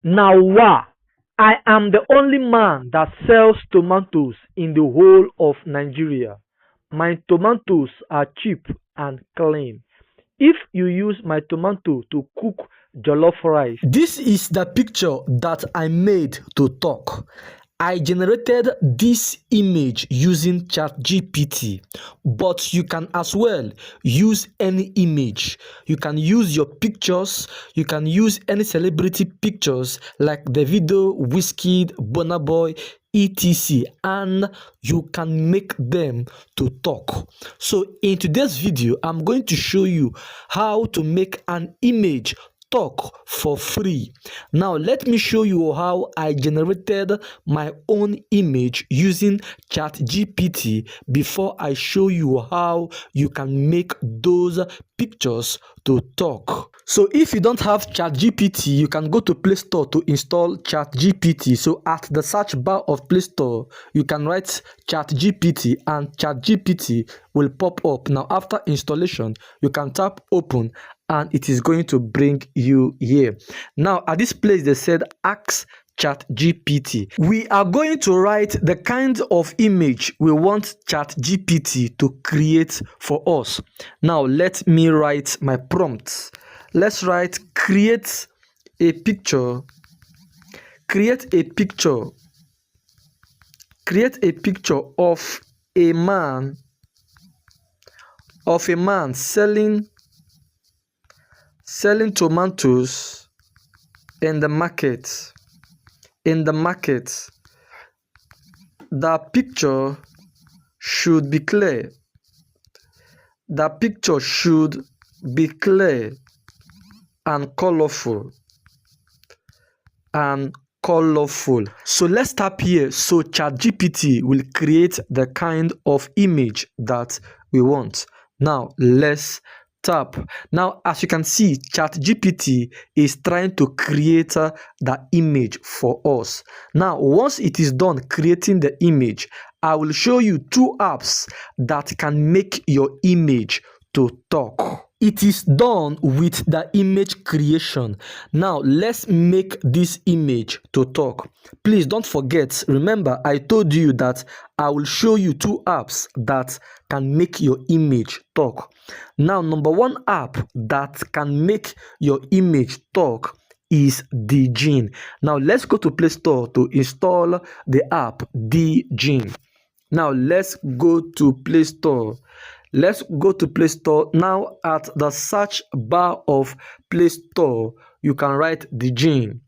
Nawa, I am the only man that sells tomatoes in the whole of Nigeria. My tomatoes are cheap and clean. If you use my tomato to cook jollof rice. This is the picture that I made to talk. I generated this image using ChatGPT, but you can as well use any image. You can use your pictures, you can use any celebrity pictures like Davido, Wizkid, Burna Boy, etc, and you can make them to talk. So in today's video, I'm going to show you how to make an image talk for free. Now let me show you how I generated my own image using ChatGPT before I show you how you can make those pictures to talk. So if you don't have ChatGPT, you can go to Play Store to install ChatGPT. So at the search bar of Play Store, you can write ChatGPT and ChatGPT will pop up. Now after installation, you can tap open and it is going to bring you here. Now at this place they said ask ChatGPT. We are going to write the kind of image we want ChatGPT to create for us. Now let me write my prompts. Let's write create a picture. Create a picture of a man selling tomatoes in the market. The picture should be clear. And colorful. So let's tap here so ChatGPT will create the kind of image that we want. Now let's tap. Now as you can see, ChatGPT is trying to create the image for us. Now once it is done creating the image, I will show you two apps that can make your image to talk. It is done with the image creation. Now let's make this image to talk. Please don't forget, remember I told you that I will show you two apps that can make your image talk. Now number one app that can make your image talk is DGen. Now let's go to Play Store to install the app DGen. Now let's go to Play Store. Now at the search bar of Play Store, you can write DGen.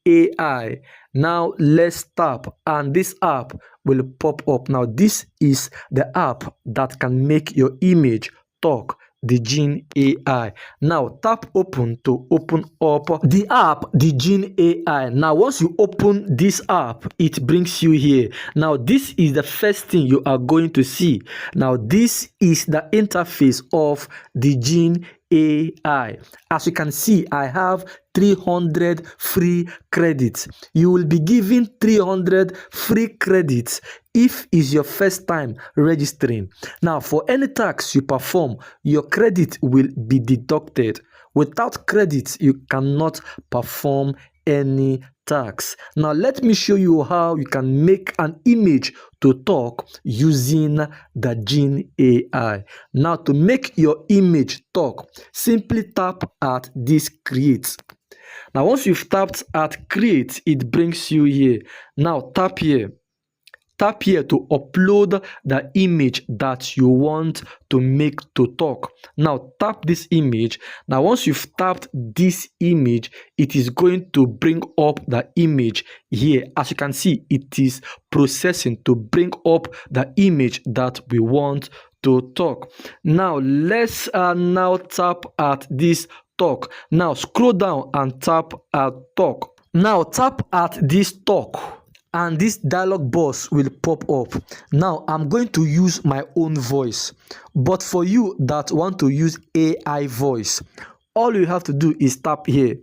AI. Now let's tap and this app will pop up. Now this is the app that can make your image talk. DGen AI. Now tap open to open up the app DGen AI. Now once you open this app, it brings you here. Now this is the first thing you are going to see. Now this is the interface of DGen AI. As you can see, I have 300 free credits. You will be given 300 free credits if it's your first time registering. Now for any task you perform, your credit will be deducted. Without credits, you cannot perform any task. Now let me show you how you can make an image to talk using the Gen AI. Now to make your image talk, simply tap at this create. Now once you've tapped at create, it brings you here. Now tap here. Tap here to upload the image that you want to make to talk. Now tap this image. Now once you've tapped this image, it is going to bring up the image here. As you can see, it is processing to bring up the image that we want to talk. Now let's now tap at this talk. Now scroll down and tap at talk. Now tap at this talk and this dialog box will pop up. Now I'm going to use my own voice, but for you that want to use AI voice, all you have to do is tap here.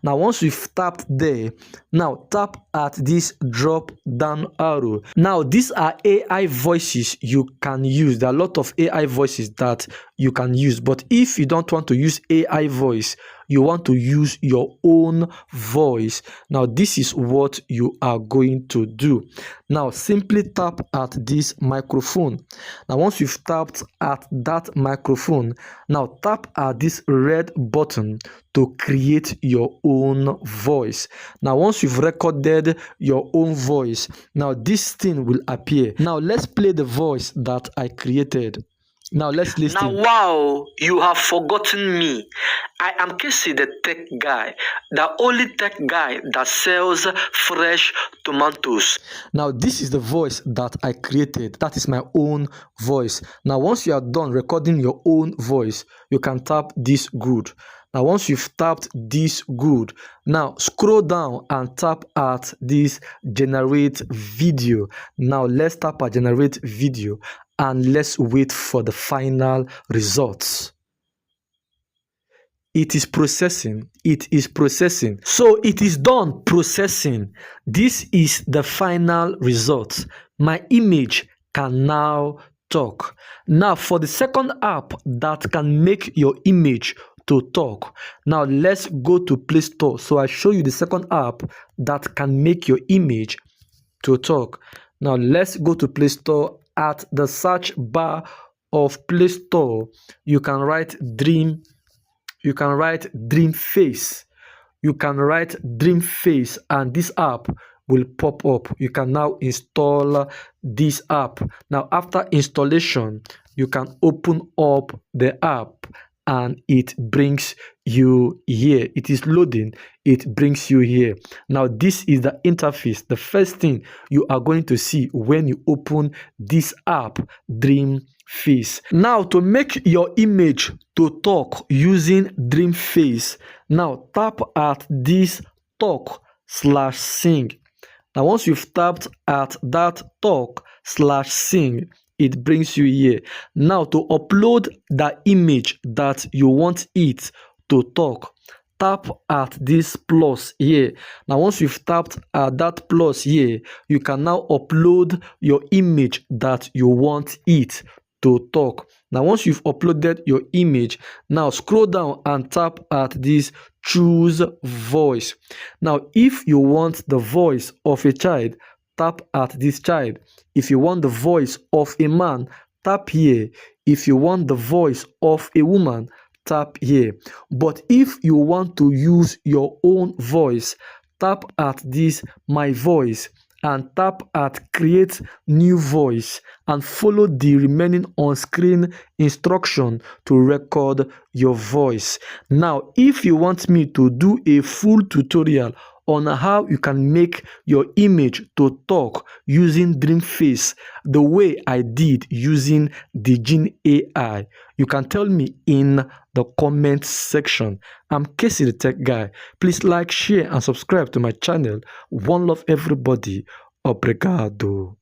Now once you've tapped there, now tap at this drop down arrow. Now these are AI voices you can use. There are a lot of AI voices that you can use, but if you don't want to use AI voice, you want to use your own voice. Now this is what you are going to do. Now simply tap at this microphone. Now once you've tapped at that microphone, now tap at this red button to create your own voice. Now once you've recorded your own voice, now this thing will appear. Now let's play the voice that I created. Now let's listen. Now, wow, you have forgotten me. I am Casey, the tech guy, the only tech guy that sells fresh tomatoes. Now this is the voice that I created. That is my own voice. Now once you are done recording your own voice, you can tap this good. Now once you've tapped this good, now scroll down and tap at this generate video. Now let's tap at generate video and let's wait for the final results. It is processing. It is processing. So it is done processing. This is the final result. My image can now talk. Now for the second app that can make your image to talk. Now let's go to Play Store. So I show you the second app that can make your image to talk. Now let's go to Play Store. At the search bar of Play Store, you can write dream face. You can write dream face and this app will pop up. You can now install this app. Now after installation, you can open up the app and it brings you here. It is loading. It brings you here. Now this is the interface. The first thing you are going to see when you open this app, dream face. Now to make your image to talk using dream face, now tap at this talk/sing. Now once you've tapped at that talk/sing, it brings you here. Now to upload the image that you want it to talk, tap at this plus here. Now once you've tapped at that plus here, you can now upload your image that you want it to talk. Now once you've uploaded your image, now scroll down and tap at this choose voice. Now if you want the voice of a child, tap at this child. If you want the voice of a man, tap here. If you want the voice of a woman, tap here. But if you want to use your own voice, tap at this my voice and tap at create new voice and follow the remaining on-screen instruction to record your voice. Now if you want me to do a full tutorial on how you can make your image to talk using Dreamface the way I did using the Gene AI, you can tell me in the comment section. I'm Casey the Tech Guy. Please like, share and subscribe to my channel. One love everybody. Obrigado.